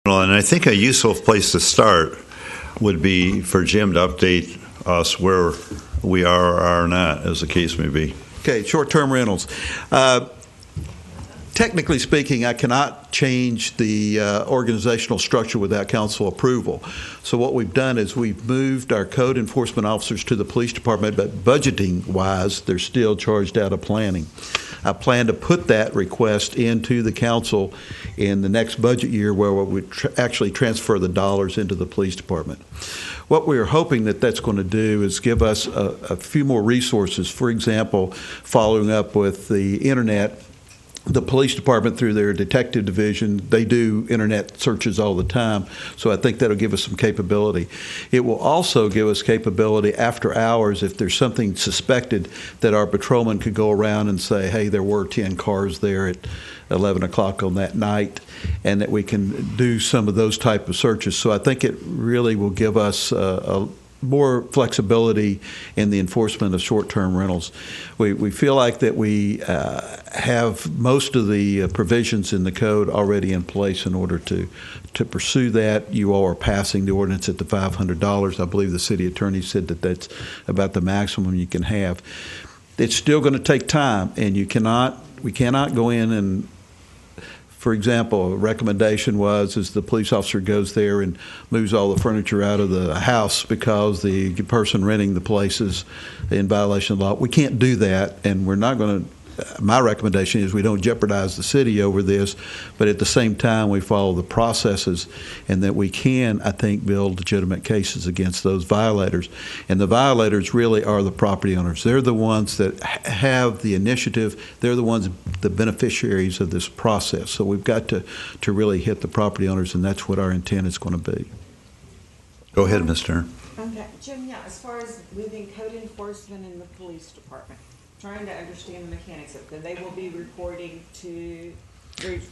Well, and I think a useful place to start would be for Jim to update us where we are or are not, as the case may be. Okay, short-term rentals. Technically speaking, I cannot change the organizational structure without council approval. So what we've done is we've moved our code enforcement officers to the police department, but budgeting-wise, they're still charged out of planning. I plan to put that request into the council in the next budget year where we would actually transfer the dollars into the police department. What we're hoping that that's going to do is give us a few more resources. For example, following up with the internet, the police department, through their detective division, they do internet searches all the time, so I think that'll give us some capability. It will also give us capability after hours if there's something suspected that our patrolman could go around and say, hey, there were 10 cars there at 11 o'clock on that night, and that we can do some of those type of searches. So I think it really will give us more flexibility in the enforcement of short-term rentals. We feel like that we have most of the provisions in the code already in place in order to pursue that. You all are passing the ordinance at the $500. I believe the city attorney said that that's about the maximum you can have. It's still going to take time, and we cannot go in and, for example, a recommendation was the police officer goes there and moves all the furniture out of the house because the person renting the place is in violation of the law. We can't do that, and we're not going to. My recommendation is we don't jeopardize the city over this, but at the same time we follow the processes, and that we can, I think, build legitimate cases against those violators. And the violators really are the property owners. They're the ones that have the initiative. They're the ones, the beneficiaries of this process. So we've got to really hit the property owners, and that's what our intent is going to be. Go ahead, Mr. Okay, Jim, as far as moving code enforcement in the police department, trying to understand the mechanics of it. They will be reporting to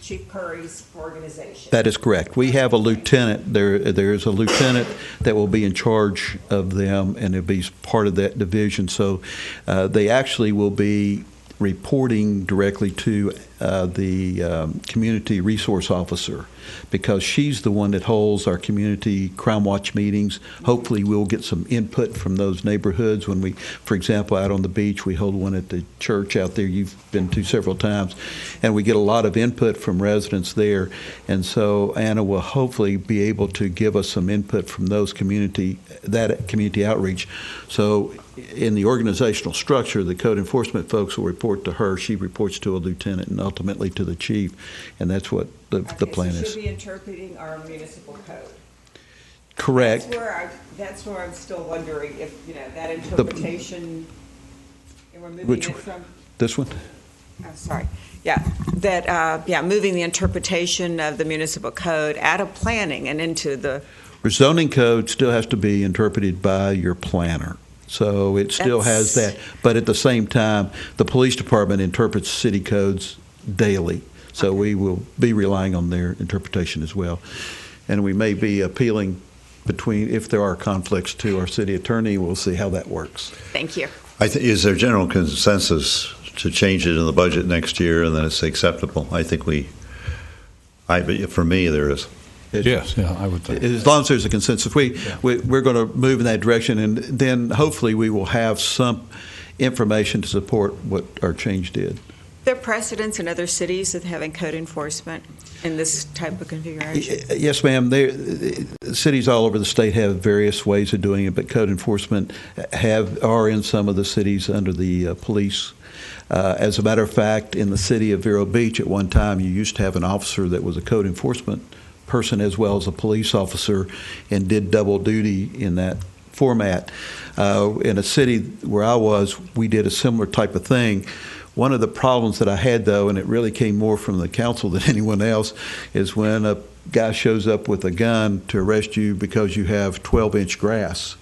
Chief Curry's organization. That is correct. We have a lieutenant. There is a lieutenant that will be in charge of them, and it'll be part of that division. So they actually will be reporting directly to the community resource officer, because she's the one that holds our community crime watch meetings. Hopefully we'll get some input from those neighborhoods when we, for example, out on the beach, we hold one at the church out there you've been to several times, and we get a lot of input from residents there. And so Anna will hopefully be able to give us some input from those community outreach. So in the organizational structure, the code enforcement folks will report to her. She reports to a lieutenant and ultimately to the chief, and that's what the plan is. She'll be interpreting our municipal code. Correct. That's where I'm still wondering if that interpretation. And we're moving it from this one. I'm sorry. Yeah, moving the interpretation of the municipal code out of planning and into the zoning code still has to be interpreted by your planner. So it still has that, but at the same time, the police department interprets city codes daily. So we will be relying on their interpretation as well. And we may be appealing if there are conflicts, to our city attorney. We'll see how that works. Thank you. Is there general consensus to change it in the budget next year and then it's acceptable? I think for me, there is. Yes, I would think. As long as there's a consensus, we're going to move in that direction, and then hopefully we will have some information to support what our change did. There are precedents in other cities of having code enforcement in this type of configuration? Yes, ma'am. Cities all over the state have various ways of doing it, but code enforcement are in some of the cities under the police. As a matter of fact, in the city of Vero Beach, at one time, you used to have an officer that was a code enforcement person as well as a police officer, and did double duty in that format. In a city where I was, we did a similar type of thing. One of the problems that I had, though, and it really came more from the council than anyone else, is when a guy shows up with a gun to arrest you because you have 12-inch grass.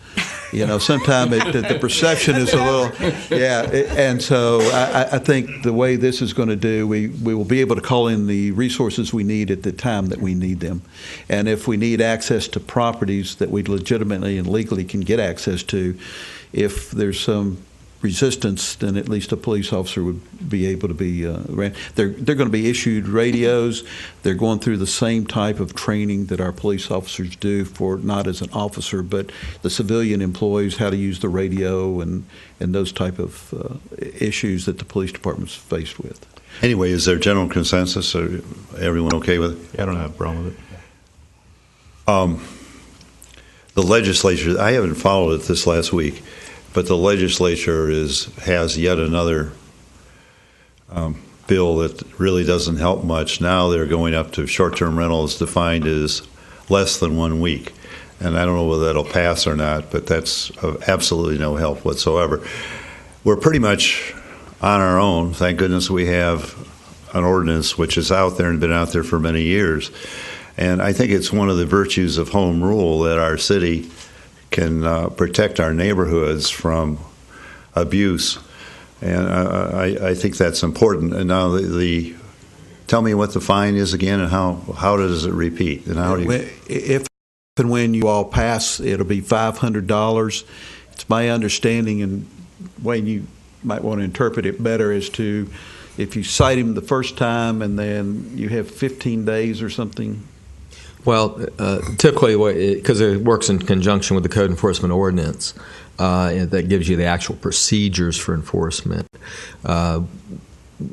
Sometimes the perception is a little, and so I think the way this is going to do, we will be able to call in the resources we need at the time that we need them. And if we need access to properties that we legitimately and legally can get access to, if there's some resistance, then at least a police officer would be able to be ran. They're going to be issued radios. They're going through the same type of training that our police officers do for not as an officer, but the civilian employees, how to use the radio and those type of issues that the police department's faced with. Anyway, is there general consensus? Or everyone okay with it? Yeah, I don't have a problem with it. The legislature, I haven't followed it this last week, but the legislature has yet another bill that really doesn't help much. Now they're going up to short-term rentals defined as less than 1 week. And I don't know whether that'll pass or not, but that's of absolutely no help whatsoever. We're pretty much on our own. Thank goodness we have an ordinance which is out there and been out there for many years. And I think it's one of the virtues of home rule that our city can protect our neighborhoods from abuse. And I think that's important. And now tell me what the fine is again, and how does it repeat? And how do you? If and when you all pass, it'll be $500. It's my understanding, and Wayne, you might want to interpret it better, as to if you cite him the first time and then you have 15 days or something. Well, typically, because it works in conjunction with the code enforcement ordinance, that gives you the actual procedures for enforcement.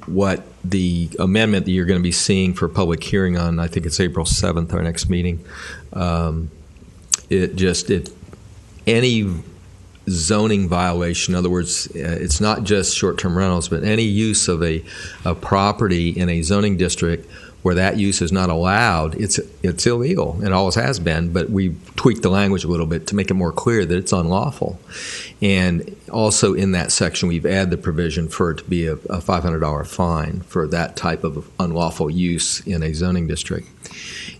What the amendment that you're going to be seeing for public hearing on, I think it's April 7th, our next meeting, any zoning violation, in other words, it's not just short-term rentals, but any use of a property in a zoning district where that use is not allowed, it's illegal, and always has been, but we tweaked the language a little bit to make it more clear that it's unlawful. And also in that section, we've added the provision for it to be a $500 fine for that type of unlawful use in a zoning district.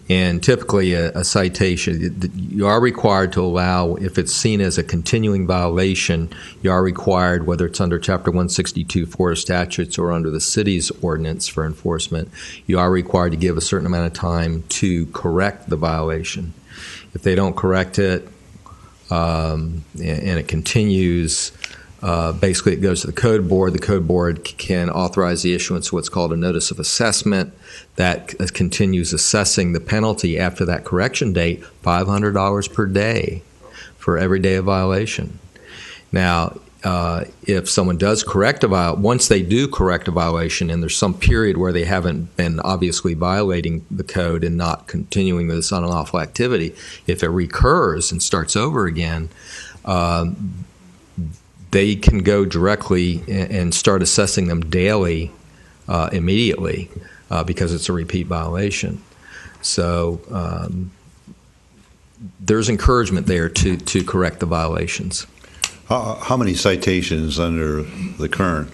And typically a citation, you are required to allow, if it's seen as a continuing violation, you are required, whether it's under Chapter 162 Florida statutes or under the city's ordinance for enforcement, you are required to give a certain amount of time to correct the violation. If they don't correct it and it continues, basically it goes to the code board. The code board can authorize the issuance of what's called a notice of assessment that continues assessing the penalty after that correction date, $500 per day for every day of violation. Now, if someone does correct a violation, once they do correct a violation and there's some period where they haven't been obviously violating the code and not continuing this unlawful activity, if it recurs and starts over again, they can go directly and start assessing them daily immediately because it's a repeat violation. So there's encouragement there to correct the violations. How many citations under the current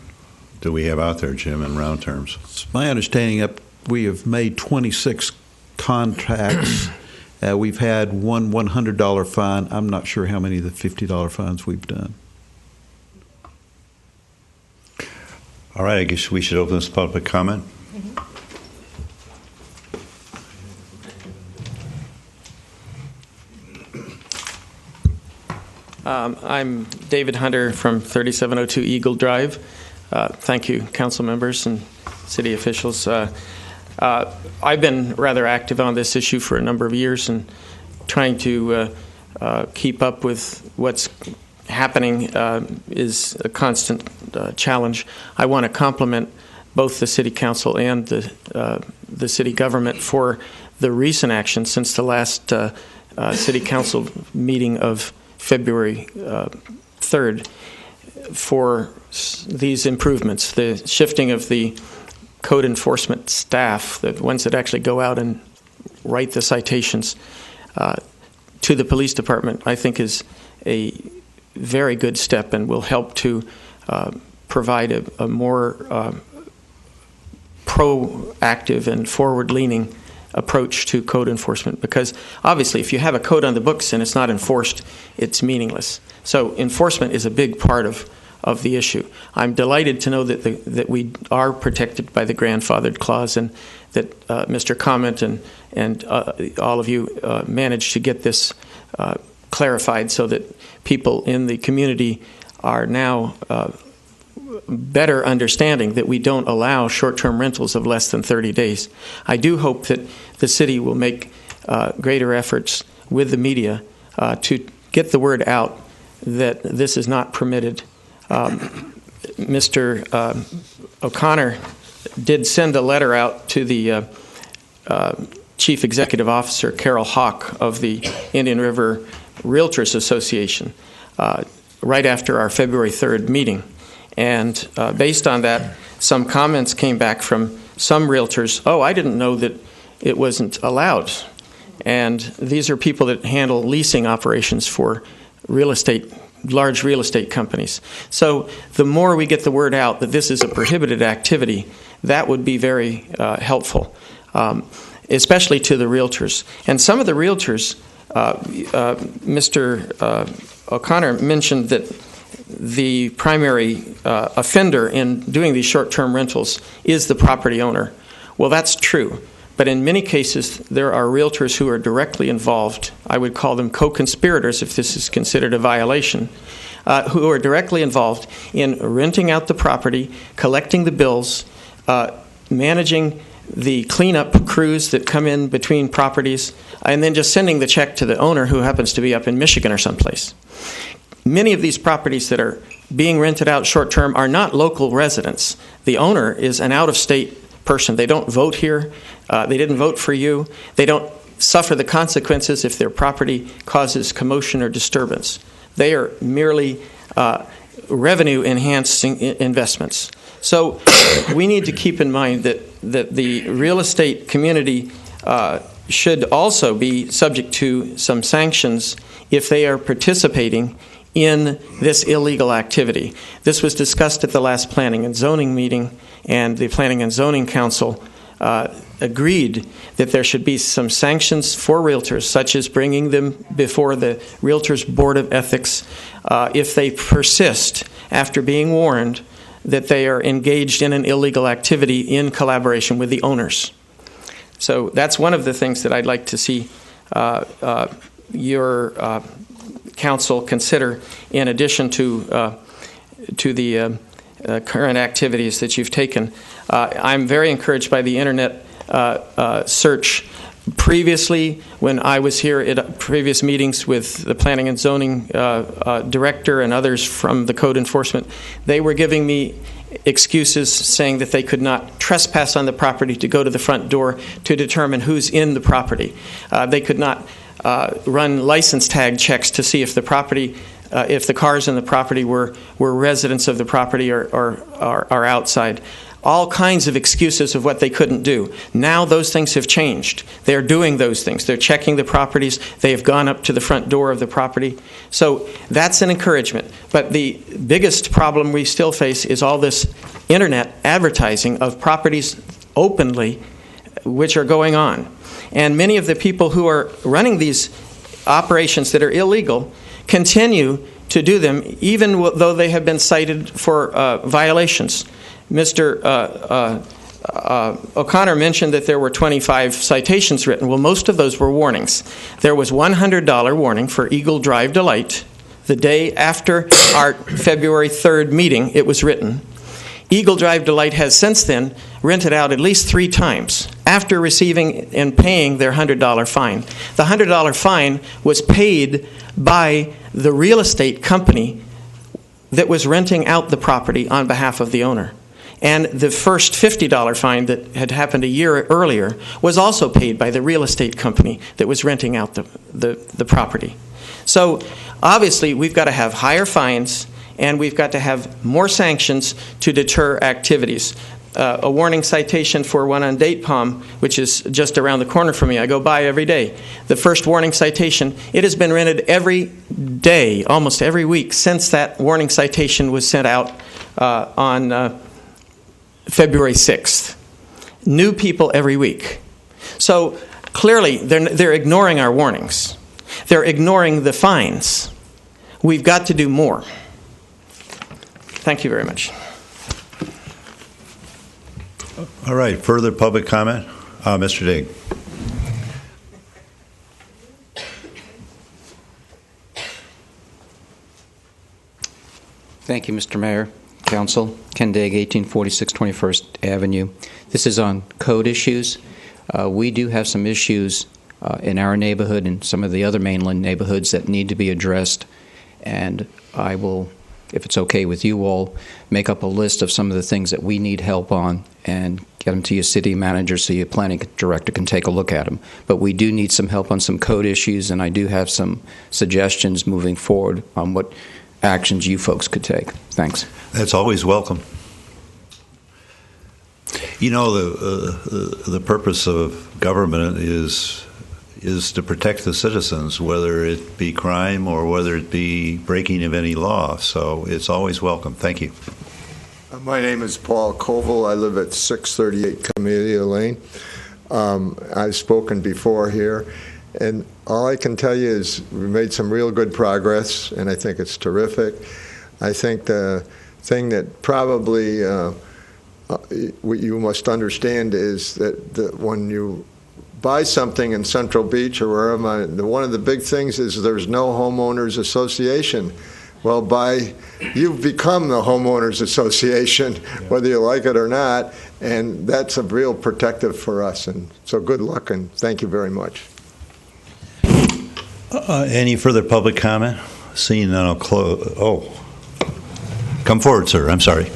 do we have out there, Jim, in round terms? It's my understanding that we have made 26 contacts. We've had one $100 fine. I'm not sure how many of the $50 fines we've done. All right, I guess we should open this public comment. I'm David Hunter from 3702 Eagle Drive. Thank you, council members and city officials. I've been rather active on this issue for a number of years and trying to keep up with what's happening is a constant challenge. I want to compliment both the city council and the city government for the recent action since the last city council meeting of February 3rd for these improvements, the shifting of the code enforcement staff, the ones that actually go out and write the citations, to the police department, I think is a very good step and will help to provide a more proactive and forward-leaning approach to code enforcement, because obviously if you have a code on the books and it's not enforced, it's meaningless. So enforcement is a big part of the issue. I'm delighted to know that we are protected by the grandfathered clause, and that Mr. Comment and all of you managed to get this clarified so that people in the community are now better understanding that we don't allow short-term rentals of less than 30 days. I do hope that the city will make greater efforts with the media to get the word out that this is not permitted. Mr. O'Connor did send a letter out to the Chief Executive Officer, Carol Hawk, of the Indian River Realtors Association, right after our February 3rd meeting. And based on that, some comments came back from some realtors. Oh, I didn't know that it wasn't allowed. And these are people that handle leasing operations for large real estate companies. So the more we get the word out that this is a prohibited activity, that would be very helpful, especially to the realtors. And some of the realtors, Mr. O'Connor mentioned that the primary offender in doing these short-term rentals is the property owner. Well, that's true. But in many cases, there are realtors who are directly involved. I would call them co-conspirators if this is considered a violation, who are directly involved in renting out the property, collecting the bills, managing the cleanup crews that come in between properties, and then just sending the check to the owner who happens to be up in Michigan or someplace. Many of these properties that are being rented out short-term are not local residents. The owner is an out-of-state person. They don't vote here. They didn't vote for you. They don't suffer the consequences if their property causes commotion or disturbance. They are merely revenue-enhancing investments. So we need to keep in mind that the real estate community should also be subject to some sanctions if they are participating in this illegal activity. This was discussed at the last Planning and Zoning meeting, and the Planning and Zoning Council agreed that there should be some sanctions for realtors, such as bringing them before the Realtors Board of Ethics if they persist after being warned that they are engaged in an illegal activity in collaboration with the owners. So that's one of the things that I'd like to see your council consider, in addition to the current activities that you've taken. I'm very encouraged by the internet search. Previously, when I was here at previous meetings with the Planning and Zoning Director and others from the code enforcement, they were giving me excuses saying that they could not trespass on the property to go to the front door to determine who's in the property. They could not run license tag checks to see if the property, if the cars in the property were residents of the property or are outside. All kinds of excuses of what they couldn't do. Now those things have changed. They're doing those things. They're checking the properties. They have gone up to the front door of the property. So that's an encouragement. But the biggest problem we still face is all this internet advertising of properties openly which are going on. And many of the people who are running these operations that are illegal continue to do them even though they have been cited for violations. Mr. O'Connor mentioned that there were 25 citations written. Well, most of those were warnings. There was $100 warning for Eagle Drive Delight. The day after our February 3rd meeting, it was written. Eagle Drive Delight has since then rented out at least 3 times after receiving and paying their $100 fine. The $100 fine was paid by the real estate company that was renting out the property on behalf of the owner. And the first $50 fine that had happened a year earlier was also paid by the real estate company that was renting out the property. So obviously we've got to have higher fines, and we've got to have more sanctions to deter activities. A warning citation for one on Date Palm, which is just around the corner from me. I go by every day. The first warning citation, it has been rented every day, almost every week, since that warning citation was sent out on February 6th. New people every week. So clearly they're ignoring our warnings. They're ignoring the fines. We've got to do more. Thank you very much. All right, further public comment? Mr. Digg. Thank you, Mr. Mayor, Council. Ken Digg, 1846 21st Avenue. This is on code issues. We do have some issues in our neighborhood and some of the other mainland neighborhoods that need to be addressed, and I will, if it's okay with you all, make up a list of some of the things that we need help on and get them to your city manager so your planning director can take a look at them. But we do need some help on some code issues, and I do have some suggestions moving forward on what actions you folks could take. Thanks. That's always welcome. You know, the purpose of government is to protect the citizens, whether it be crime or whether it be breaking of any law. So it's always welcome. Thank you. My name is Paul Koval. I live at 638 Camellia Lane. I've spoken before here, and all I can tell you is we made some real good progress, and I think it's terrific. I think the thing that probably what you must understand is that when you buy something in Central Beach or wherever, one of the big things is there's no homeowners association. Well, you've become the homeowners association, whether you like it or not, and that's a real protective for us. And so good luck, and thank you very much. Any further public comment? Seeing none, I'll close. Oh, come forward, sir. I'm sorry.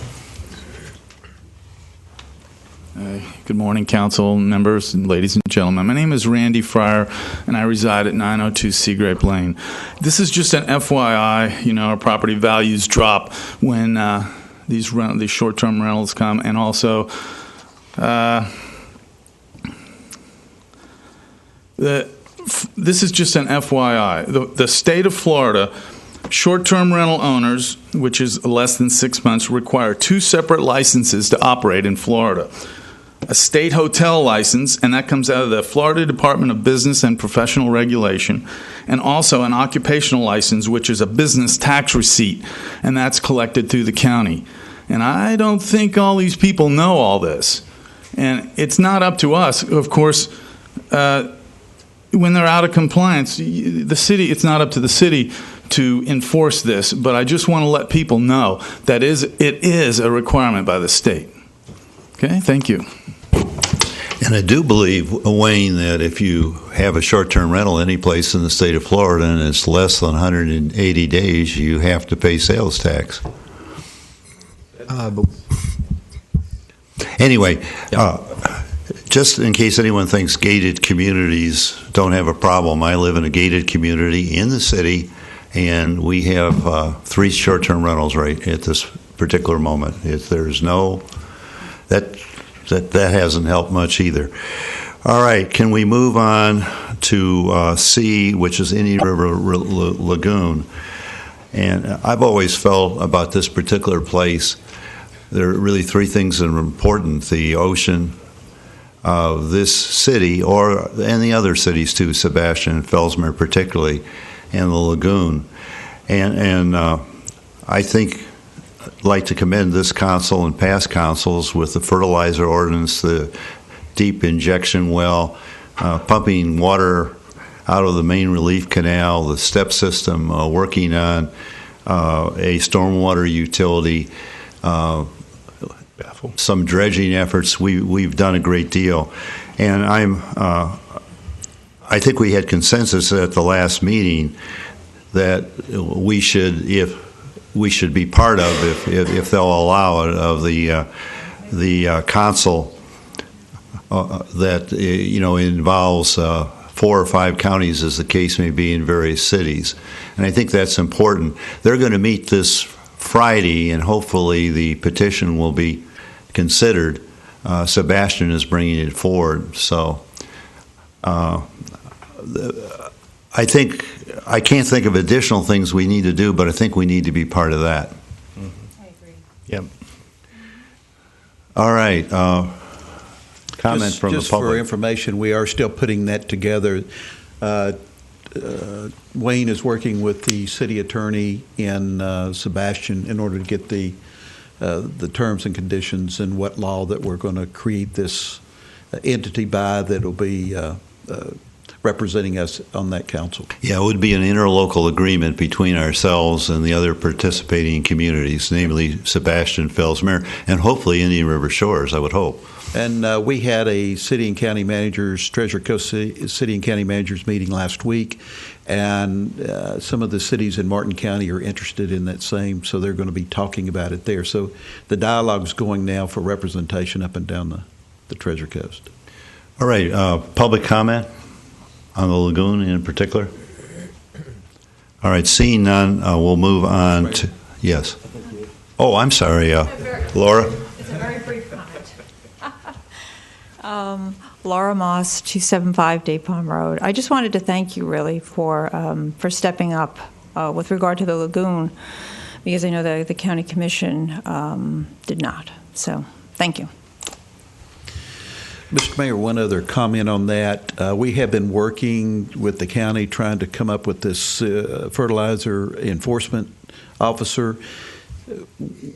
Good morning, council members and ladies and gentlemen. My name is Randy Fryer, and I reside at 902 Seagrape Lane. This is just an FYI. You know, our property values drop when these short-term rentals come, and also this is just an FYI. The state of Florida, short-term rental owners, which is less than 6 months, require 2 separate licenses to operate in Florida. A state hotel license, and that comes out of the Florida Department of Business and Professional Regulation, and also an occupational license, which is a business tax receipt, and that's collected through the county. And I don't think all these people know all this. And it's not up to us, of course, when they're out of compliance, it's not up to the city to enforce this, but I just want to let people know that it is a requirement by the state. Okay, thank you. And I do believe, Wayne, that if you have a short-term rental any place in the state of Florida and it's less than 180 days, you have to pay sales tax. Anyway, just in case anyone thinks gated communities don't have a problem, I live in a gated community in the city, and we have 3 short-term rentals right at this particular moment. There's no... That hasn't helped much either. All right, can we move on to C, which is Indian River Lagoon? And I've always felt about this particular place, there are really 3 things that are important: the ocean, this city, and the other cities too, Sebastian and Fellsmere particularly, and the lagoon. And I think I'd like to commend this council and past councils with the fertilizer ordinance, the deep injection well, pumping water out of the main relief canal, the step system, working on a stormwater utility, some dredging efforts. We've done a great deal. And I think we had consensus at the last meeting that we should be part of, if they'll allow it, of the council that involves 4 or 5 counties, as the case may be, in various cities. And I think that's important. They're going to meet this Friday, and hopefully the petition will be considered. Sebastian is bringing it forward. So I can't think of additional things we need to do, but I think we need to be part of that. I agree. Yep. All right. Comment from the public. Just for information, we are still putting that together. Wayne is working with the city attorney in Sebastian in order to get the terms and conditions and what law that we're going to create this entity by that'll be representing us on that council. Yeah, it would be an interlocal agreement between ourselves and the other participating communities, namely Sebastian, Fellsmere, and hopefully Indian River Shores, I would hope. And we had a city and county managers, Treasure Coast City and county managers meeting last week, and some of the cities in Martin County are interested in that same, so they're going to be talking about it there. So the dialogue's going now for representation up and down the Treasure Coast. All right, public comment on the lagoon in particular? All right, seeing none, we'll move on to, yes. Oh, I'm sorry, Laura? It's a very brief comment. Laura Moss, 275 Day Palm Road. I just wanted to thank you really for stepping up with regard to the lagoon, because I know the county commission did not. So thank you. Mr. Mayor, one other comment on that. We have been working with the county trying to come up with this fertilizer enforcement officer.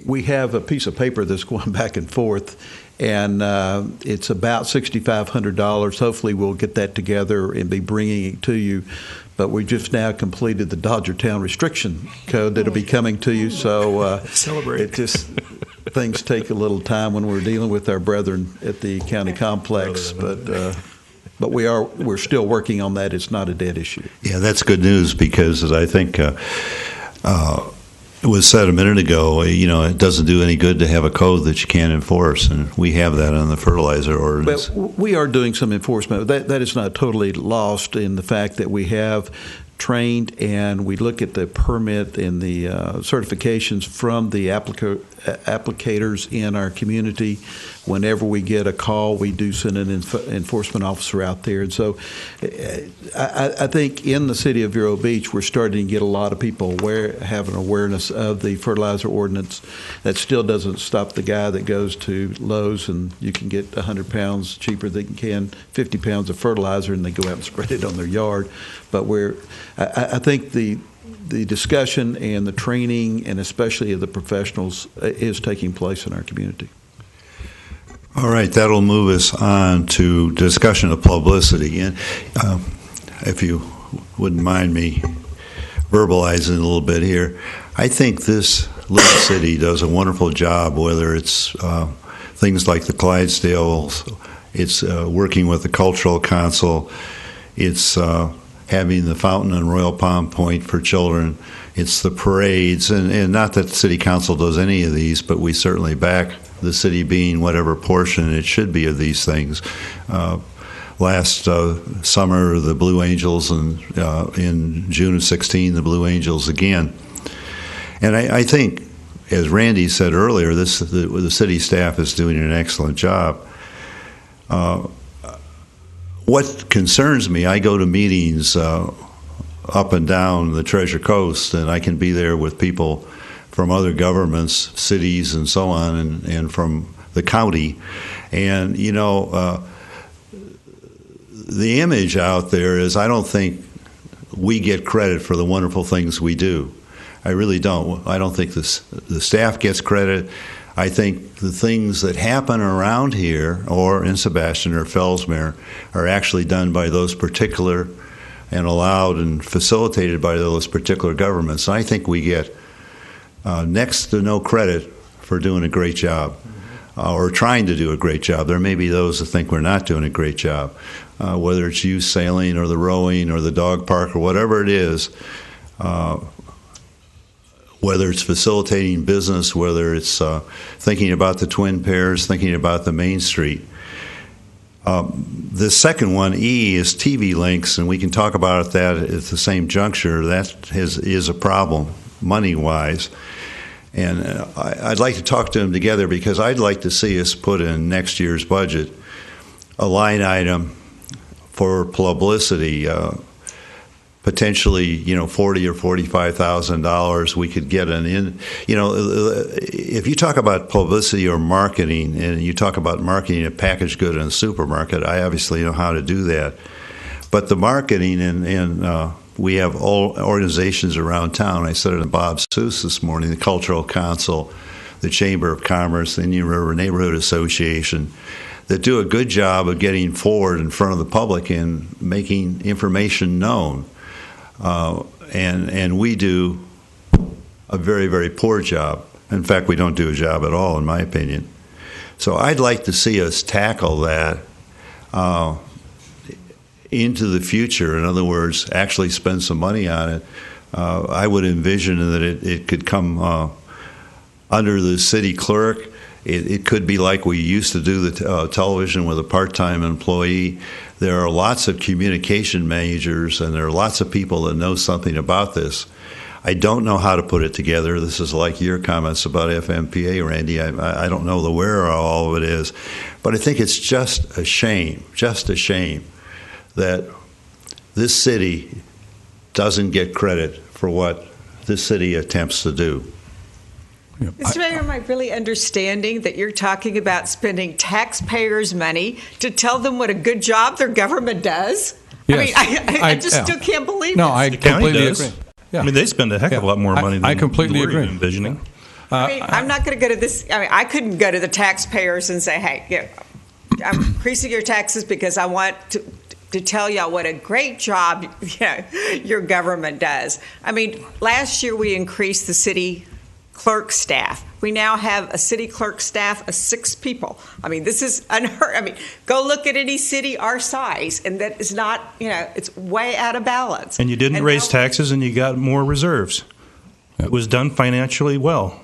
We have a piece of paper that's going back and forth, and it's about $6,500. Hopefully we'll get that together and be bringing it to you. But we just now completed the Dodgertown restriction code that'll be coming to you. So Celebrate. it just things take a little time when we're dealing with our brethren at the county complex. But we're still working on that. It's not a dead issue. Yeah, that's good news, because as I think it was said a minute ago, it doesn't do any good to have a code that you can't enforce, and we have that on the fertilizer ordinance. Well, we are doing some enforcement. That is not totally lost in the fact that we have trained and we look at the permit and the certifications from the applicators in our community. Whenever we get a call, we do send an enforcement officer out there. And so I think in the City of Vero Beach, we're starting to get a lot of people have an awareness of the fertilizer ordinance. That still doesn't stop the guy that goes to Lowe's and you can get 100 pounds cheaper than you can 50 pounds of fertilizer, and they go out and spread it on their yard. But I think the discussion and the training, and especially of the professionals, is taking place in our community. All right, that'll move us on to discussion of publicity. And if you wouldn't mind me verbalizing a little bit here, I think this little city does a wonderful job, whether it's things like the Clydesdales, it's working with the Cultural Council, it's having the fountain in Royal Palm Point for children, it's the parades, and not that the City Council does any of these, but we certainly back the city being whatever portion it should be of these things. Last summer, the Blue Angels, and in June of 16, the Blue Angels again. And I think, as Randy said earlier, the city staff is doing an excellent job. What concerns me, I go to meetings up and down the Treasure Coast, and I can be there with people from other governments, cities, and so on, and from the county. And, the image out there is I don't think we get credit for the wonderful things we do. I really don't. I don't think the staff gets credit. I think the things that happen around here, or in Sebastian or Fellsmere, are actually done by those particular and allowed and facilitated by those particular governments. And I think we get next to no credit for doing a great job or trying to do a great job. There may be those that think we're not doing a great job, whether it's youth sailing or the rowing or the dog park or whatever it is, whether it's facilitating business, whether it's thinking about the Twin Pairs, thinking about the Main Street. The second one, E, is TV links, and we can talk about that at the same juncture. That is a problem, money-wise. And I'd like to talk to them together, because I'd like to see us put in next year's budget a line item for publicity, potentially, $40,000 or $45,000. We could get if you talk about publicity or marketing, and you talk about marketing a packaged good in a supermarket, I obviously know how to do that. But the marketing, and we have all organizations around town. I said it in Bob Seuss this morning, the Cultural Council, the Chamber of Commerce, the Indian River Neighborhood Association. that do a good job of getting forward in front of the public and making information known. And we do a very, very poor job. In fact, we don't do a job at all, in my opinion. So I'd like to see us tackle that into the future. In other words, actually spend some money on it. I would envision that it could come under the city clerk. It could be like we used to do the television with a part-time employee. There are lots of communication managers, and there are lots of people that know something about this. I don't know how to put it together. This is like your comments about FMPA, Randy. I don't know the where all of it is. But I think it's just a shame that this city doesn't get credit for what this city attempts to do. Yeah, Mr. Mayor, am I really understanding that you're talking about spending taxpayers' money to tell them what a good job their government does? Yes. I mean, I just still can't believe No, this. I The county completely does. agree. Yeah. I mean, they spend a heck of a lot more money than I completely we're agree. even envisioning. I mean, I'm not going to go to this. I mean, I couldn't go to the taxpayers and say, hey, I'm increasing your taxes because I want to tell y'all what a great job your government does. I mean, last year we increased the city clerk staff. We now have a city clerk staff of 6 people. I mean, this is unheard. I mean, go look at any city our size, and that is not, it's way out of balance. And you didn't raise taxes, and you got more reserves. It was done financially well.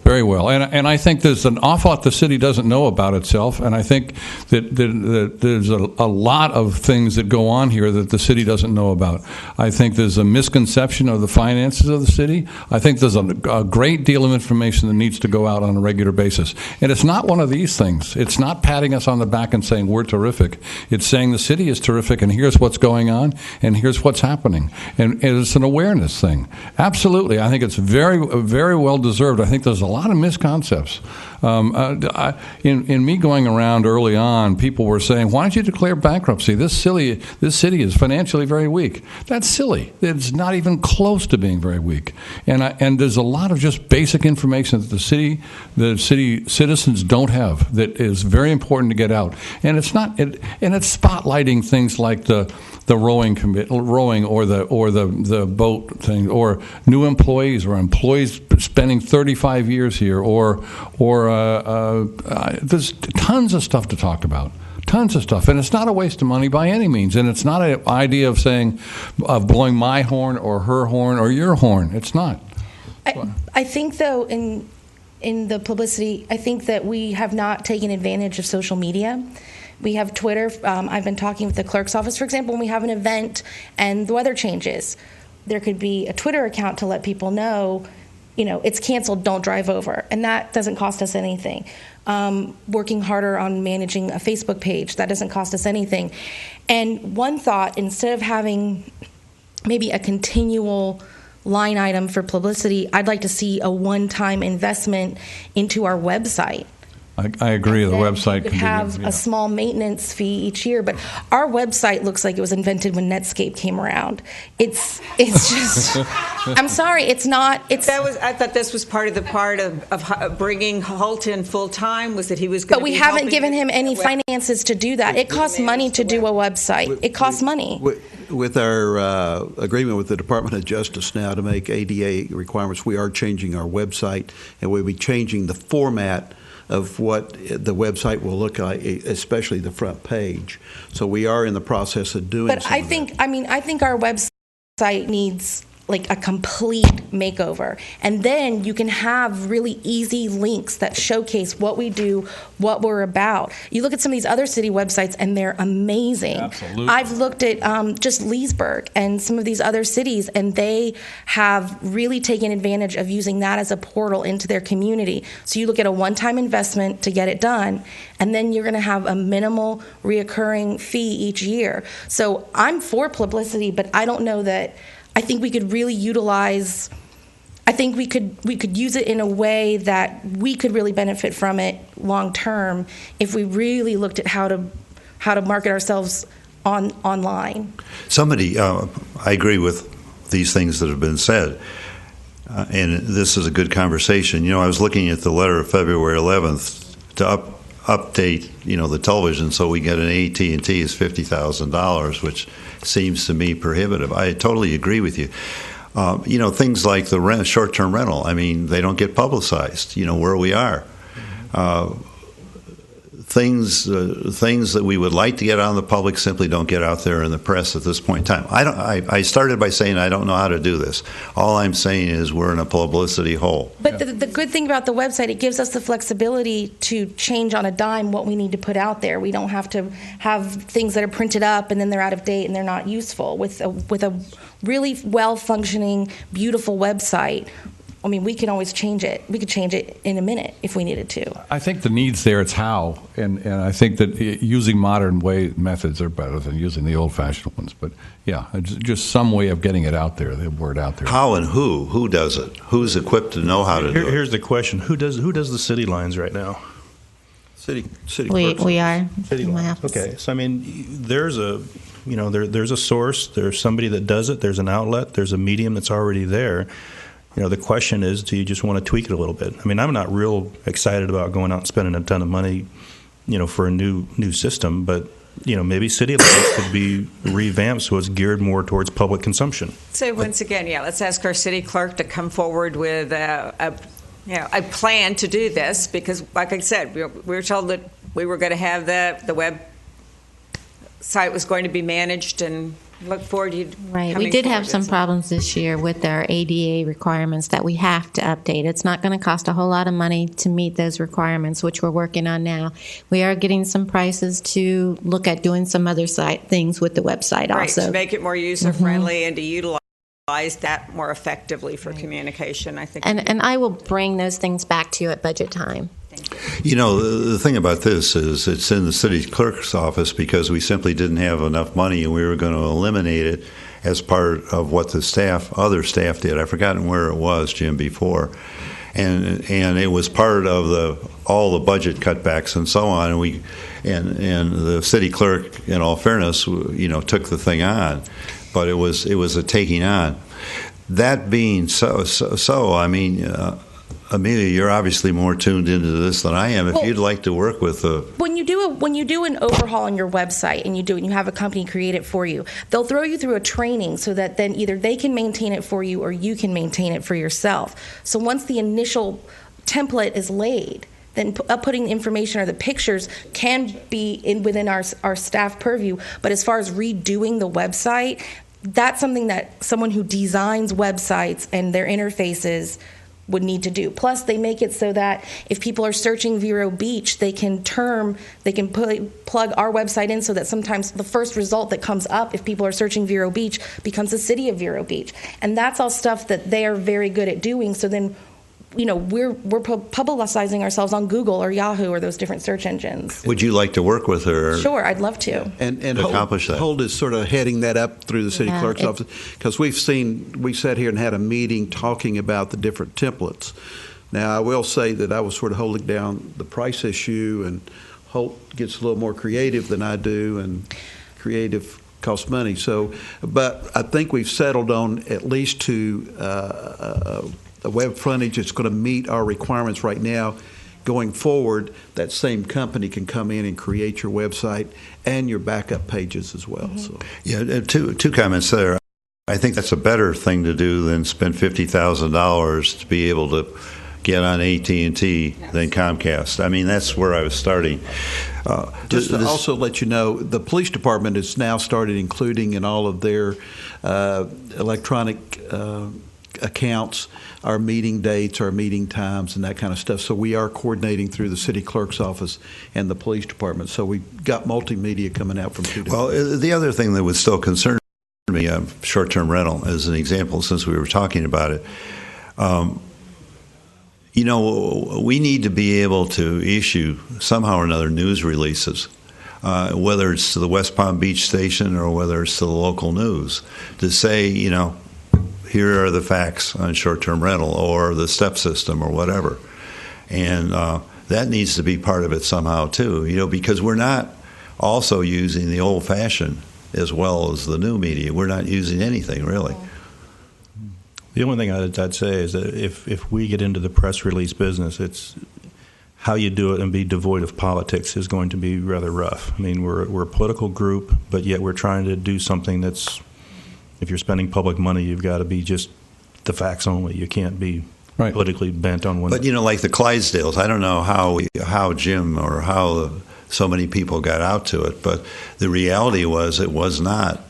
Very well. And I think there's an awful lot the city doesn't know about itself, and I think that there's a lot of things that go on here that the city doesn't know about. I think there's a misconception of the finances of the city. I think there's a great deal of information that needs to go out on a regular basis. And it's not one of these things. It's not patting us on the back and saying we're terrific. It's saying the city is terrific, and here's what's going on, and here's what's happening. And it's an awareness thing. Absolutely. I think it's very, very well deserved. I think there's a lot of misconceptions. In me going around early on, people were saying, why don't you declare bankruptcy? This city is financially very weak. That's silly. It's not even close to being very weak. And there's a lot of just basic information that the city citizens don't have that is very important to get out. And it's spotlighting things like the rowing or the boat thing, or new employees, or employees spending 35 years here, or there's tons of stuff to talk about. Tons of stuff, and it's not a waste of money by any means, and it's not an idea of blowing my horn or her horn or your horn. It's not. I think, though, in the publicity, I think that we have not taken advantage of social media. We have Twitter. I've been talking with the clerk's office, for example, when we have an event and the weather changes. There could be a Twitter account to let people know, it's canceled, don't drive over. And that doesn't cost us anything. Working harder on managing a Facebook page, that doesn't cost us anything. And one thought, instead of having maybe a continual line item for publicity, I'd like to see a one-time investment into our website. I agree. The website could have a small maintenance fee each year, but our website looks like it was invented when Netscape came around. It's just. I'm sorry, it's not. I thought this was part of bringing Holt in full time, was that he was going to. But we haven't given him any finances to do that. It costs money to do a website. It costs money. With our agreement with the Department of Justice now to make ADA requirements, we are changing our website, and we'll be changing the format of what the website will look like, especially the front page. So we are in the process of doing. But I think our website needs like a complete makeover, and then you can have really easy links that showcase what we do, what we're about. You look at some of these other city websites, and they're amazing. Absolutely. I've looked at just Leesburg and some of these other cities, and they have really taken advantage of using that as a portal into their community. So you look at a one-time investment to get it done, and then you're going to have a minimal reoccurring fee each year. So I'm for publicity, but I don't know that. I think we could really utilize. I think we could use it in a way that we could really benefit from it long term if we really looked at how to market ourselves online. Somebody, I agree with these things that have been said, and this is a good conversation. I was looking at the letter of February 11th to update, the television so we get an AT&T is $50,000, which seems to me prohibitive. I totally agree with you. Things like the short-term rental, they don't get publicized, where we are. Things that we would like to get out in the public simply don't get out there in the press at this point in time. I started by saying I don't know how to do this. All I'm saying is we're in a publicity hole. But the good thing about the website, it gives us the flexibility to change on a dime what we need to put out there. We don't have to have things that are printed up and then they're out of date and they're not useful. With a really well-functioning, beautiful website, we can always change it. We could change it in a minute if we needed to. I think the need's there, it's how. And I think that using modern methods are better than using the old-fashioned ones. But, yeah, just some way of getting it out there, the word out there. How and who? Who does it? Who's equipped to know how to do it? Here's the question. Who does the city lines right now? City we are. City lines. Okay. So, there's there's a source. There's somebody that does it. There's an outlet. There's a medium that's already there. The question is, do you just want to tweak it a little bit? I'm not real excited about going out and spending a ton of money, for a new system, but, maybe City Lines could be revamped so it's geared more towards public consumption. So once again, let's ask our city clerk to come forward with a plan to do this, because, like I said, we were told that we were going to have the website was going to be managed, and look forward to you. Right. We did have some problems this year with our ADA requirements that we have to update. It's not going to cost a whole lot of money to meet those requirements, which we're working on now. We are getting some prices to look at doing some other things with the website also. To make it more user-friendly and to utilize that more effectively for communication, I think. And I will bring those things back to you at budget time. The thing about this is it's in the city clerk's office because we simply didn't have enough money and we were going to eliminate it as part of what the other staff did. I've forgotten where it was, Jim, before. And it was part of all the budget cutbacks and so on. And the city clerk, in all fairness, took the thing on. But it was a taking on. That being so, Amelia, you're obviously more tuned into this than I am. If you'd like to work with when you do an overhaul on your website and you have a company create it for you, they'll throw you through a training so that then either they can maintain it for you or you can maintain it for yourself. So once the initial template is laid, then putting the information or the pictures can be within our staff purview. But as far as redoing the website, that's something that someone who designs websites and their interfaces would need to do. Plus, they make it so that if people are searching Vero Beach, they can plug our website in so that sometimes the first result that comes up if people are searching Vero Beach becomes the City of Vero Beach. And that's all stuff that they are very good at doing. So then, we're publicizing ourselves on Google or Yahoo or those different search engines. Would you like to work with her? Sure, I'd love to. And accomplish that. Holt is sort of heading that up through the city clerk's office, because we sat here and had a meeting talking about the different templates. Now, I will say that I was sort of holding down the price issue, and Holt gets a little more creative than I do, and creative costs money. But I think we've settled on at least to a web frontage that's going to meet our requirements right now. Going forward, that same company can come in and create your website and your backup pages as well. So, yeah, two comments there. I think that's a better thing to do than spend $50,000 to be able to get on AT&T than Comcast. That's where I was starting. Just to also let you know, the police department has now started including in all of their electronic accounts our meeting dates, our meeting times, and that kind of stuff. So we are coordinating through the city clerk's office and the police department. So we've got multimedia coming out from two different. Well, the other thing that would still concern me, short-term rental as an example, since we were talking about it, we need to be able to issue somehow or another news releases, whether it's to the West Palm Beach station or whether it's to the local news, to say, here are the facts on short-term rental or the step system or whatever. And that needs to be part of it somehow too, because we're not also using the old-fashioned as well as the new media. We're not using anything really. The only thing I'd say is that if we get into the press release business, it's how you do it and be devoid of politics is going to be rather rough. I mean, we're a political group, but yet we're trying to do something that's, if you're spending public money, you've got to be just the facts only. You can't be politically bent on one. But, like the Clydesdales, I don't know how Jim or how so many people got out to it, but the reality was it was not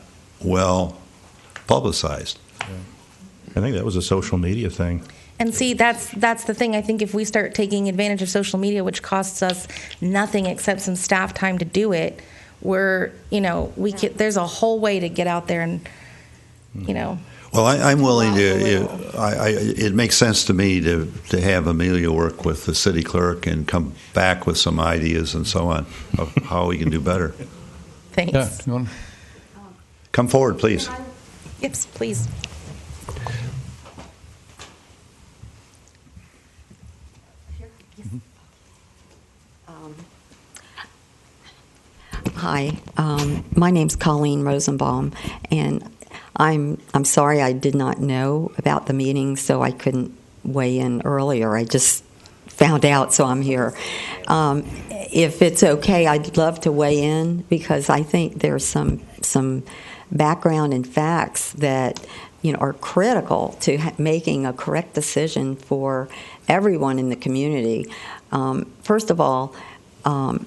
well publicized. I think that was a social media thing. And see, that's the thing. I think if we start taking advantage of social media, which costs us nothing except some staff time to do it, there's a whole way to get out there and, Well, I'm willing to. It makes sense to me to have Amelia work with the city clerk and come back with some ideas and so on of how we can do better. Thanks. Yeah, you want- Come forward, please. Yes, please. Hi, my name's Colleen Rosenbaum, and I'm sorry I did not know about the meeting, so I couldn't weigh in earlier. I just found out, so I'm here. If it's okay, I'd love to weigh in because I think there's some background and facts that are critical to making a correct decision for everyone in the community. First of all, I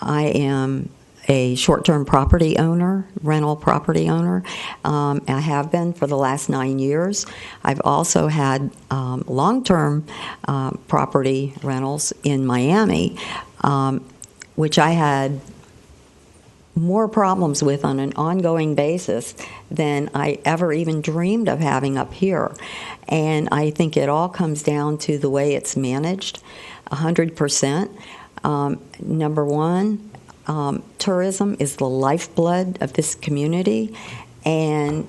am a short-term property owner, rental property owner. I have been for the last 9 years. I've also had long-term property rentals in Miami, which I had more problems with on an ongoing basis than I ever even dreamed of having up here. And I think it all comes down to the way it's managed, 100%. Number one, tourism is the lifeblood of this community, and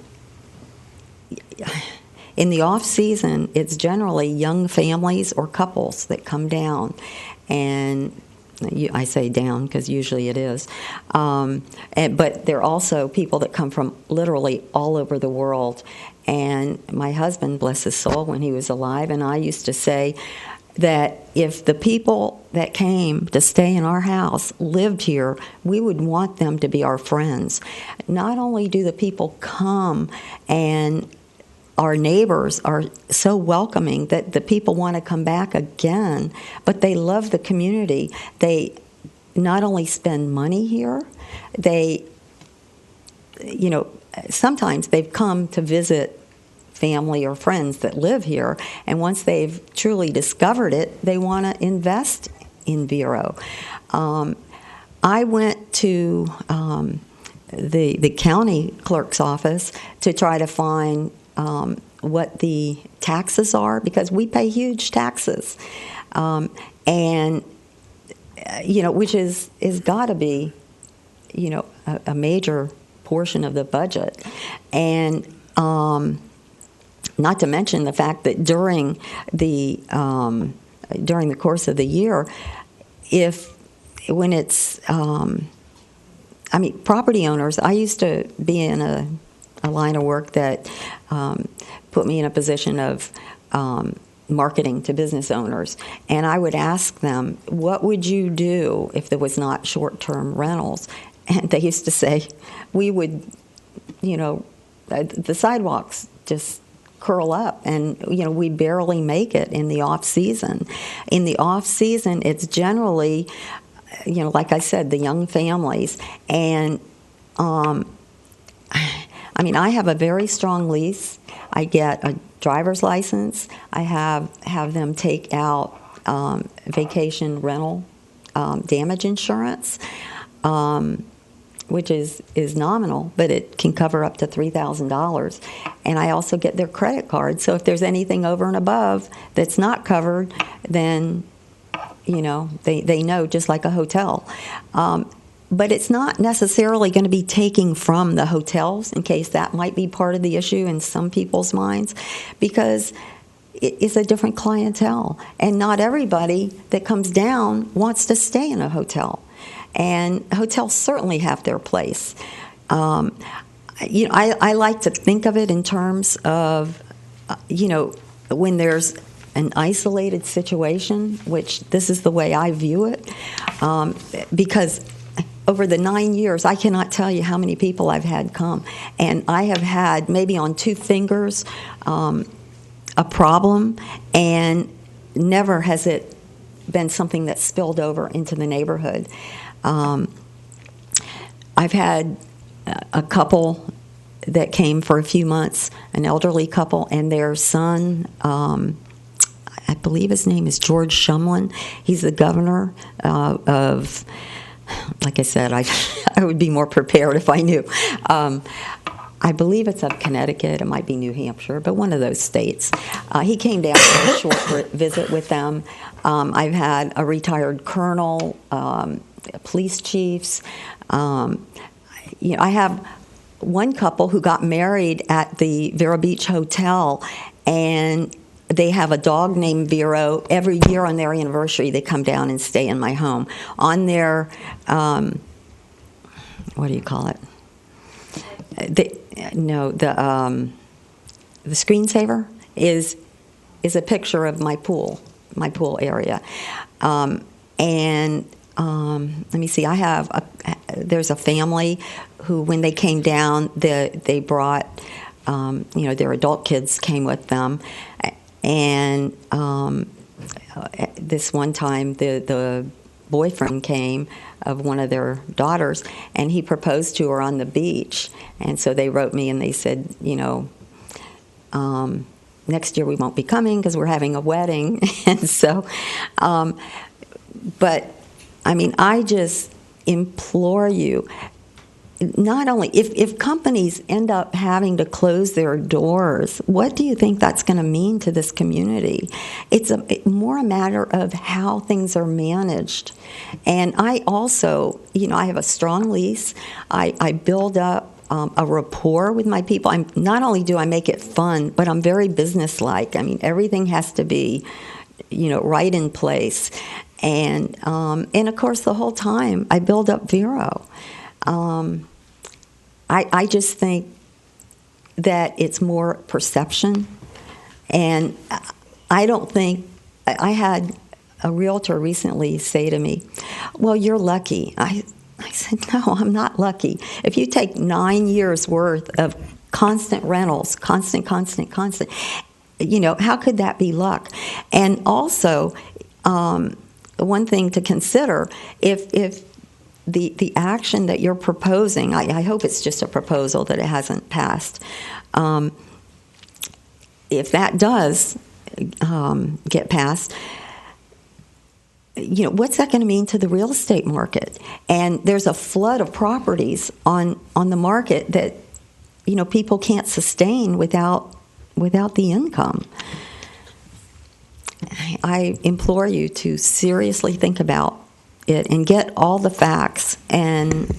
in the off-season, it's generally young families or couples that come down, and I say down because usually it is, but there are also people that come from literally all over the world, and my husband, bless his soul, when he was alive, and I used to say that if the people that came to stay in our house lived here, we would want them to be our friends. Not only do the people come and our neighbors are so welcoming that the people want to come back again, but they love the community. They not only spend money here, they, sometimes they've come to visit family or friends that live here, and once they've truly discovered it, they want to invest in Vero. I went to the county clerk's office to try to find what the taxes are, because we pay huge taxes, and which is got to be a major portion of the budget, and not to mention the fact that during the course of the year, when it's property owners, I used to be in a line of work that put me in a position of marketing to business owners, and I would ask them, what would you do if there was not short-term rentals? And they used to say, we would, the sidewalks just curl up, and we barely make it in the off season. In the off season, it's generally, like I said, the young families, and I have a very strong lease. I get a driver's license. I have them take out vacation rental damage insurance, which is nominal, but it can cover up to $3,000. And I also get their credit card. So if there's anything over and above that's not covered, then, they know, just like a hotel. But it's not necessarily going to be taking from the hotels, in case that might be part of the issue in some people's minds, because it's a different clientele. And not everybody that comes down wants to stay in a hotel. And hotels certainly have their place. I like to think of it in terms of, when there's an isolated situation, which this is the way I view it, because over the 9 years, I cannot tell you how many people I've had come. And I have had, maybe on 2 fingers, a problem, and never has it been something that spilled over into the neighborhood. I've had a couple that came for a few months, an elderly couple, and their son, I believe his name is George Shumlin. He's the governor of, like I said, I would be more prepared if I knew. I believe it's of Connecticut. It might be New Hampshire, but one of those states. He came down for a short visit with them. I've had a retired colonel, police chiefs. I have one couple who got married at the Vero Beach Hotel, and they have a dog named Vero. Every year on their anniversary, they come down and stay in my home. On their, what do you call it? The screensaver is a picture of my pool area. And let me see, there's a family who, when they came down, they brought, their adult kids came with them. And this one time, the boyfriend came of one of their daughters, and he proposed to her on the beach. And so they wrote me and they said, next year we won't be coming because we're having a wedding. And so, but I mean, I just implore you, not only, if companies end up having to close their doors, what do you think that's going to mean to this community? It's more a matter of how things are managed. And I also, I have a strong lease. I build up a rapport with my people. Not only do I make it fun, but I'm very businesslike. I mean, everything has to be, right in place. And of course, the whole time I build up Vero. I just think that it's more perception. And I don't think, I had a realtor recently say to me, well, you're lucky. I said, no, I'm not lucky. If you take 9 years worth of constant rentals, constant, how could that be luck? And also, one thing to consider, if the action that you're proposing, I hope it's just a proposal that it hasn't passed. If that does get passed, what's that going to mean to the real estate market? And there's a flood of properties on the market that people can't sustain without the income. I implore you to seriously think about it and get all the facts, and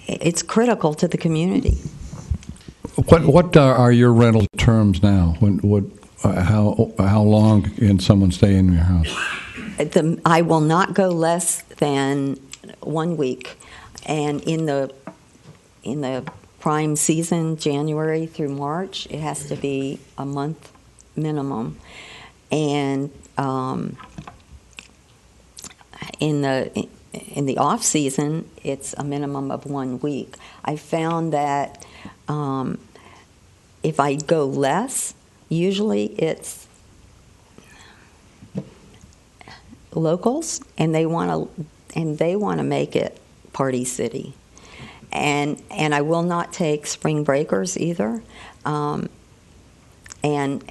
it's critical to the community. What are your rental terms now? How long can someone stay in your house? I will not go less than 1 week, and in the prime season, January through March, it has to be a month minimum, and in the off season, it's a minimum of 1 week. I found that if I go less, usually it's locals, and they want to make it Party City, and I will not take spring breakers either. And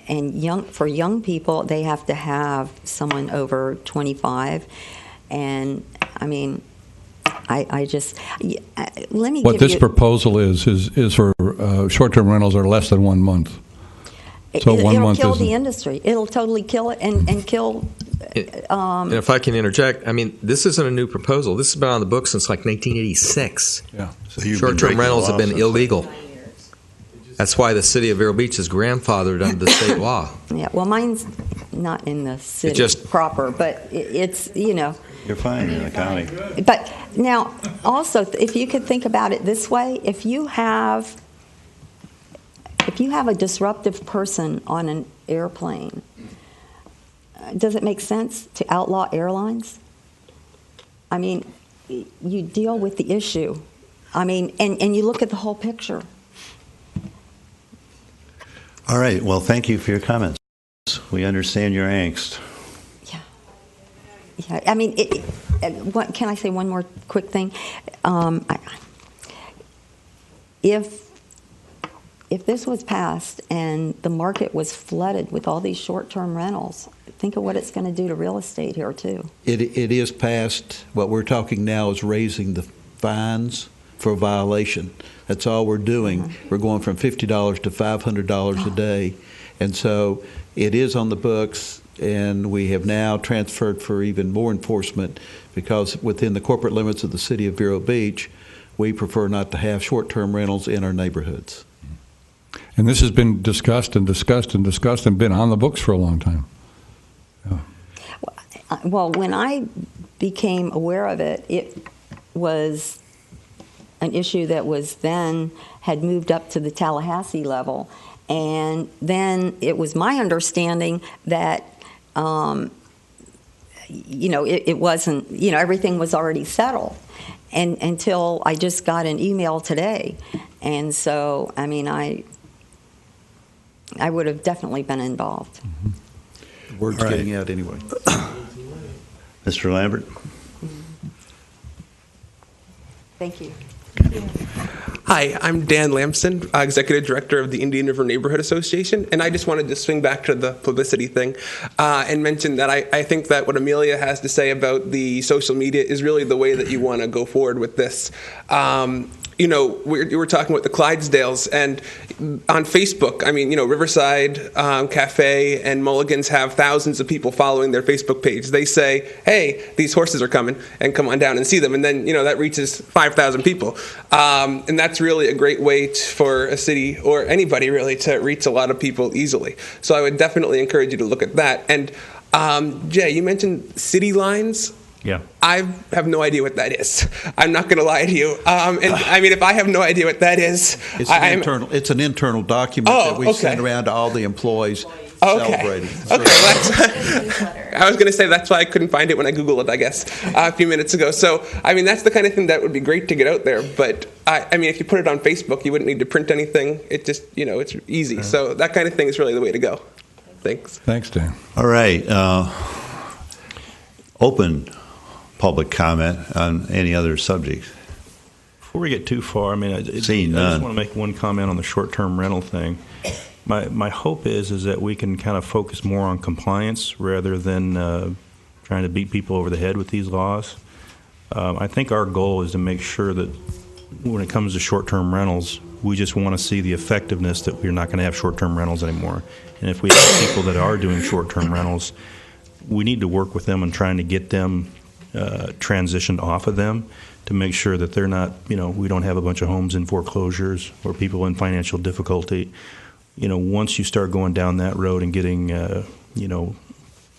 for young people, they have to have someone over 25. And I mean, I just let me. What this proposal is for short-term rentals are less than 1 month. So it'll kill the industry. It'll totally kill it and kill. And if I can interject, I mean, this isn't a new proposal. This has been on the books since like 1986. Yeah. So short-term rentals have been illegal. That's why the City of Vero Beach is grandfathered under the state law. Yeah, well, mine's not in the city proper, but it's, You're fine in the county. But now, also, if you could think about it this way, if you have a disruptive person on an airplane, does it make sense to outlaw airlines? I mean, you deal with the issue. I mean, and you look at the whole picture. All right. Well, thank you for your comments. We understand your angst. Yeah. I mean, can I say one more quick thing? If this was passed and the market was flooded with all these short-term rentals, think of what it's going to do to real estate here, too. It is passed. What we're talking now is raising the fines for violation. That's all we're doing. Mm-hmm. We're going from $50 to $500 a day. And so it is on the books, and we have now transferred for even more enforcement because within the corporate limits of the City of Vero Beach, we prefer not to have short-term rentals in our neighborhoods. And this has been discussed and discussed and discussed and been on the books for a long time. Yeah. Well, when I became aware of it, it was an issue that had moved up to the Tallahassee level. And then it was my understanding that, it wasn't, everything was already settled. And until I just got an email today. And so, I mean, I would have definitely been involved. The word's getting out anyway. Mr. Lambert? Thank you. Hi, I'm Dan Lamson, Executive Director of the Indian River Neighborhood Association, and I just wanted to swing back to the publicity thing and mention that I think that what Amelia has to say about the social media is really the way that you want to go forward with this. You were talking about the Clydesdales, and on Facebook, I mean, Riverside Cafe and Mulligan's have thousands of people following their Facebook page. They say, hey, these horses are coming, and come on down and see them. And then, that reaches 5,000 people. And that's really a great way for a city, or anybody really, to reach a lot of people easily. So I would definitely encourage you to look at that. And Jay, you mentioned city lines. Yeah. I have no idea what that is. I'm not going to lie to you. And I mean, if I have no idea what that is, It's an internal document that we send around to all the employees celebrating. Okay. I was going to say that's why I couldn't find it when I Googled it, I guess, a few minutes ago. So, I mean, that's the kind of thing that would be great to get out there. But, I mean, if you put it on Facebook, you wouldn't need to print anything. It just, it's easy. So that kind of thing is really the way to go. Thanks. Thanks, Dan. All right. Open public comment on any other subject. Before we get too far, I mean, I just none. want to make one comment on the short-term rental thing. My hope is that we can kind of focus more on compliance rather than trying to beat people over the head with these laws. I think our goal is to make sure that when it comes to short-term rentals, we just want to see the effectiveness that we're not going to have short-term rentals anymore. And if we have people that are doing short-term rentals, we need to work with them on trying to get them transitioned off of them to make sure that they're not, we don't have a bunch of homes in foreclosures or people in financial difficulty. Once you start going down that road and getting,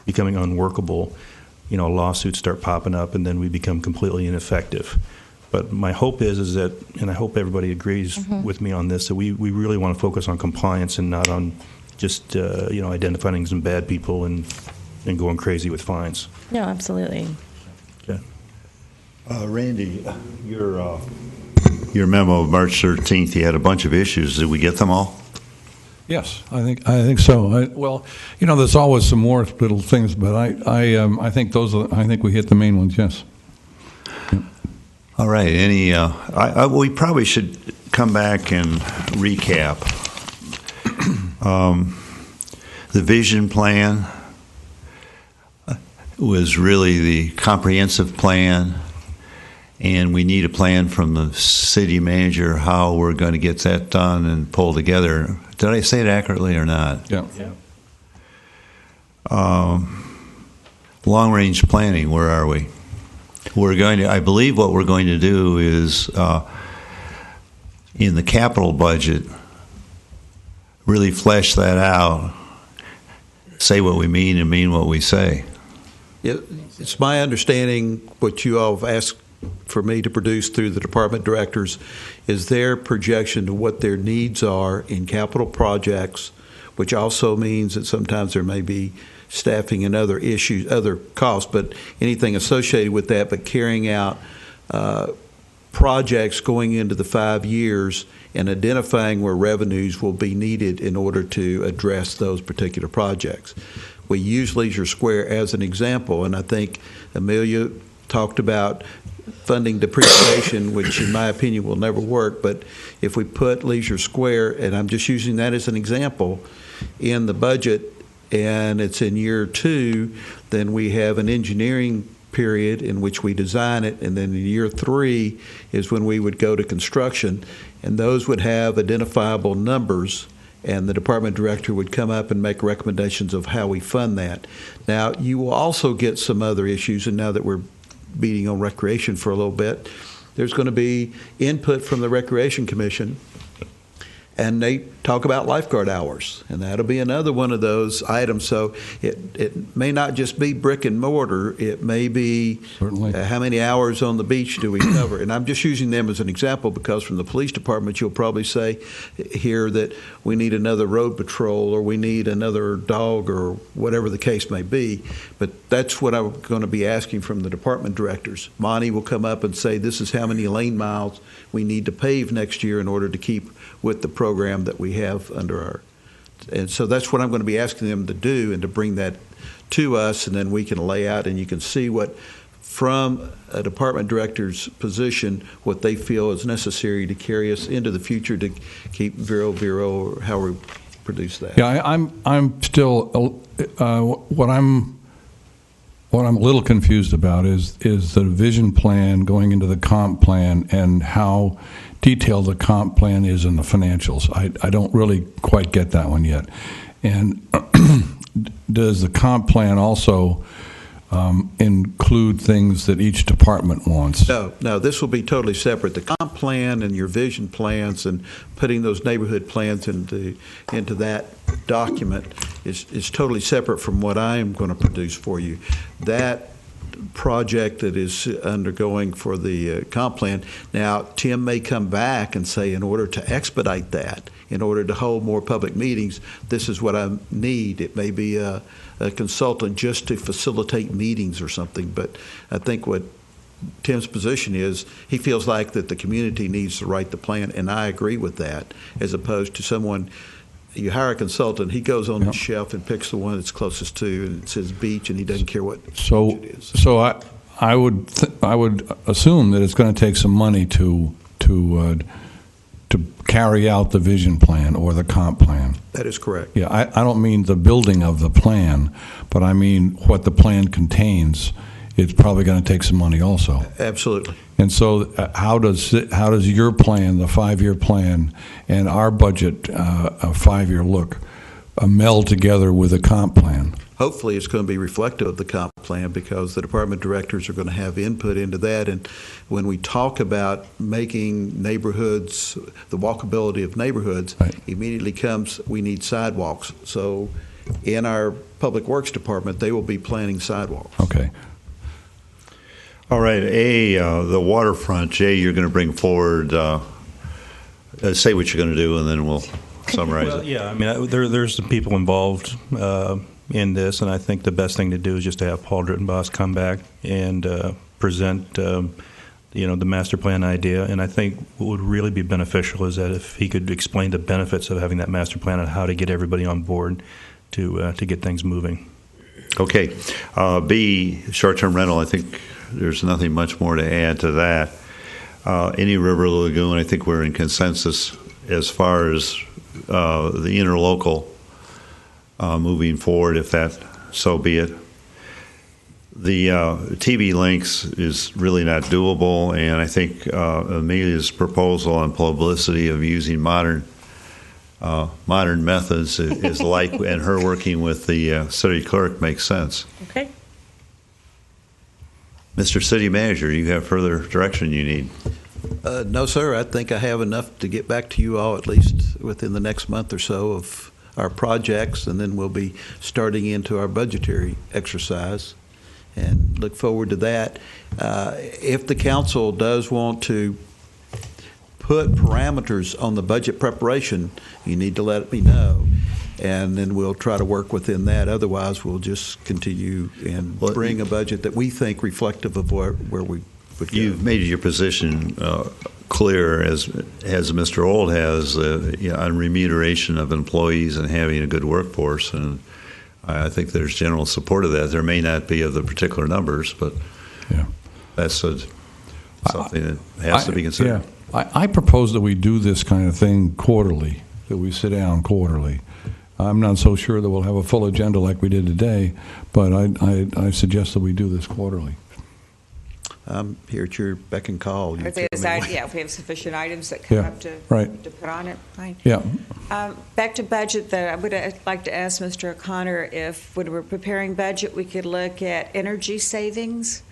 becoming unworkable, lawsuits start popping up and then we become completely ineffective. But my hope is that, and I hope everybody agrees with me on this, that we really want to focus on compliance and not on just, identifying some bad people and going crazy with fines. No, absolutely. Okay. Randy, your memo of March 13th, you had a bunch of issues. Did we get them all? Yes, I think so. There's always some more little things, but I think I think we hit the main ones. Yes. Yep. All right. We probably should come back and recap the vision plan. Was really the comprehensive plan, and we need a plan from the city manager how we're going to get that done and pulled together. Did I say it accurately or not? Yeah. Long-range planning, where are we? I believe what we're going to do is, in the capital budget, really flesh that out, say what we mean and mean what we say. It's my understanding what you all have asked for me to produce through the department directors is their projection to what their needs are in capital projects which also means that sometimes there may be staffing and other issues, other costs, but anything associated with that, but carrying out projects going into the 5 years and identifying where revenues will be needed in order to address those particular projects. We use Leisure Square as an example, and I think Amelia talked about funding depreciation, which in my opinion will never work, but if we put Leisure Square, and I'm just using that as an example, in the budget and it's in year 2, then we have an engineering period in which we design it, and then in year 3 is when we would go to construction, and those would have identifiable numbers, and the department director would come up and make recommendations of how we fund that. Now, you will also get some other issues, and now that we're beating on recreation for a little bit, there's going to be input from the Recreation Commission, and they talk about lifeguard hours, and that'll be another one of those items. So it may not just be brick and mortar, it may be how many hours on the beach do we cover. And I'm just using them as an example because from the police department you'll probably say here that we need another road patrol or we need another dog or whatever the case may be. But that's what I'm going to be asking from the department directors. Monty will come up and say this is how many lane miles we need to pave next year in order to keep with the program that we have under our, and so that's what I'm going to be asking them to do and to bring that to us, and then we can lay out and you can see what, from a department director's position, what they feel is necessary to carry us into the future to keep Vero, or how we produce that. Yeah, I'm still, what I'm a little confused about is the vision plan going into the comp plan and how detailed the comp plan is in the financials. I don't really quite get that one yet. And does the comp plan also include things that each department wants? No, this will be totally separate. The comp plan and your vision plans and putting those neighborhood plans into that document is totally separate from what I am going to produce for you. That project that is undergoing for the comp plan. Now, Tim may come back and say, in order to expedite that, in order to hold more public meetings, this is what I need. It may be a consultant just to facilitate meetings or something, but I think what Tim's position is, he feels like that the community needs to write the plan, and I agree with that, as opposed to someone. You hire a consultant, he goes on the shelf and picks the one that's closest to, and it says beach, and he doesn't care what beach it is. So I would assume that it's going to take some money to carry out the vision plan or the comp plan. That is correct. Yeah, I don't mean the building of the plan, but I mean what the plan contains. It's probably going to take some money also. Absolutely. And so how does your plan, the 5-year plan, and our budget, a 5-year look, meld together with a comp plan? Hopefully it's going to be reflective of the comp plan because the department directors are going to have input into that. And when we talk about making neighborhoods, the walkability of neighborhoods, immediately comes we need sidewalks. So in our public works department, they will be planning sidewalks. Okay. All right, the waterfront, Jay, you're going to bring forward, say what you're going to do, and then we'll summarize it. Yeah, I mean, there's some people involved in this, and I think the best thing to do is just to have Paul Drittenboss come back and present, the master plan idea. And I think what would really be beneficial is that if he could explain the benefits of having that master plan and how to get everybody on board to get things moving. Okay. B, short-term rental, I think there's nothing much more to add to that. Any river lagoon, I think we're in consensus as far as the interlocal moving forward, if that so be it. The TV links is really not doable, and I think Amelia's proposal on publicity of using modern methods is like, and her working with the city clerk makes sense. Okay. Mr. City Manager, you have further direction you need. No, sir. I think I have enough to get back to you all at least within the next month or so of our projects, and then we'll be starting into our budgetary exercise and look forward to that. If the council does want to put parameters on the budget preparation, you need to let me know. and then we'll try to work within that. Otherwise, we'll just continue and bring a budget that we think reflective of where we would go. You've made your position clear, as Mr. Old has, on remuneration of employees and having a good workforce, and I think there's general support of that. There may not be of the particular numbers, but that's something that has to be considered. Yeah. I propose that we do this kind of thing quarterly, that we sit down quarterly. I'm not so sure that we'll have a full agenda like we did today, but I suggest that we do this quarterly. I'm here at your beck and call. If we have sufficient items that come up to put on it, fine. Yeah. Back to budget, though, I would like to ask Mr. O'Connor if, when we're preparing budget, we could look at energy savings.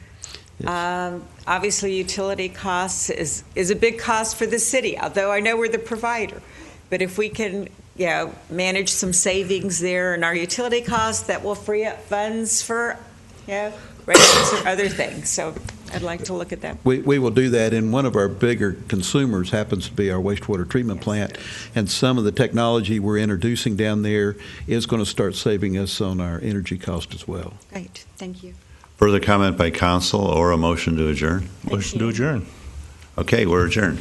Yes. Obviously, utility costs is a big cost for the city, although I know we're the provider. But if we can manage some savings there in our utility costs, that will free up funds for residents or other things. So I'd like to look at that. We will do that, and one of our bigger consumers happens to be our wastewater treatment plant, and some of the technology we're introducing down there is going to start saving us on our energy cost as well. Great, thank you. Further comment by council or a motion to adjourn? Motion to adjourn. Okay, we're adjourned.